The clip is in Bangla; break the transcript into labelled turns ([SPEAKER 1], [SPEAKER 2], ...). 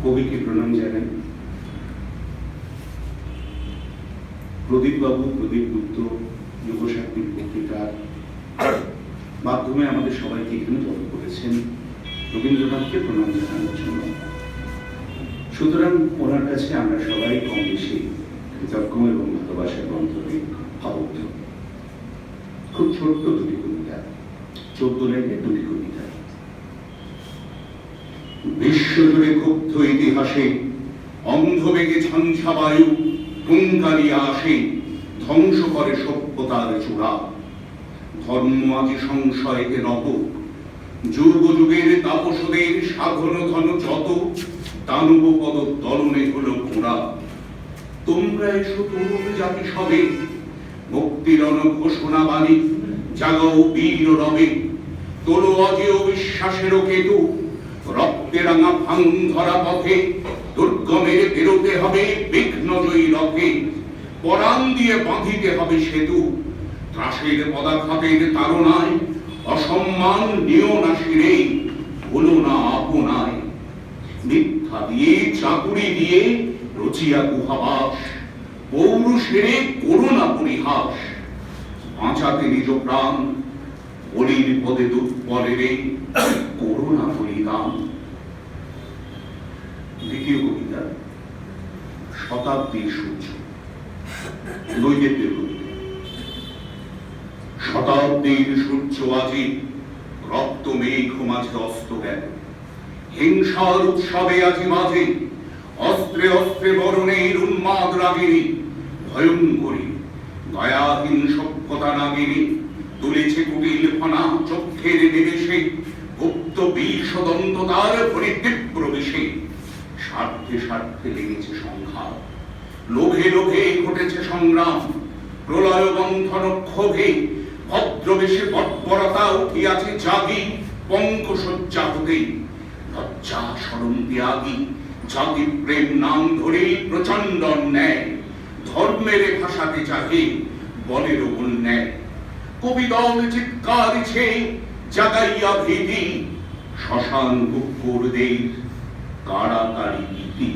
[SPEAKER 1] কবিকে প্রণাম জানাই। প্রদীপ বাবু, প্রদীপ গুপ্ত যুবশাক্তির পত্রিকার মাধ্যমে আমাদের সবাইকে এখানে জড়ো করেছেন রবীন্দ্রনাথকে প্রণাম জানানোর জন্য। সুতরাং ওনার কাছে আমরা সবাই কম বেশি কৃতজ্ঞ এবং ভালোবাসার বন্ধনে আবদ্ধ। খুব ছোট্ট দুটি কবিতা, 14 লাইনের দুটি কবিতা। বিশ্বজুড়ে ক্ষুব্ধ ইতিহাসে অন্ধবেগে ঝঞ্ঝা বায়ু হুঙ্কারিয়া আসে, ধ্বংস করে সভ্যতার চূড়া। ধর্ম আজি সংশয়কে নত, যুগ যুগের তাপসদের সাধন ধন যত, দানব পদ দলনে হলো ঘোড়া। তোমরা এসো তরুণ জাতি সবে, মুক্তির ঘোষণা বাণী জাগাও বীর রবে। তোলো অজেয় বিশ্বাসের কেতু, রক্তে রাঙা ভাঙ ধরা পথে দুর্গমের বেরোতে হবে বিঘ্নজয়ী রথে। পরাণ দিয়ে বাঁধিতে হবে সেতু, ত্রাসের পদাঘাতের তাড়নায় অসম্মান নিও না শিরে, ভুলো না আপনায়। মিথ্যা দিয়ে চাকুরি দিয়ে রচিয়া গুহাবাস, পৌরুষেরে করুণা পরিহাস। বাঁচাতে নিজ প্রাণ বলির পদে দুঃপরেরে করুণা বলিদান। দ্বিতীয় কবিতা শতাব্দীর সূর্য, নৈবেদ্যের কবিতা। শতাব্দীর সূর্য আজি রক্ত মেঘ মাঝে অস্ত গেল, হিংসার উৎসবে আজি মাঝে অস্ত্রে অস্ত্রে বরণের উন্মাদ রাগিনী। ভয়ঙ্করী দয়াহীন সভ্যতা নাগিনী তুলেছে কুটিল ফনা চক্ষের নিবেশে, গুপ্ত বিষ দন্ততার পরিতীব্র বিষে। স্বার্থে স্বার্থে লেগেছে সংঘাত, লোভে লোভে ঘটেছে সংগ্রাম। প্রলয় বন্ধন ক্ষোভে ভদ্রবেশে বর্বরতা উঠিয়াছে জাগি পঙ্কসজ্জা হতে। লজ্জা শরম ত্যাগী জাতি প্রেম নাম ধরে প্রচন্ড অন্যায়, ধর্মের ভাষাতে চাহে বলের অন্যায়। কবিদল চিৎকার দিছে জাগাইয়া ভীতি, শ্মশান কুকুরদের কাড়াকাড়ি ইতি।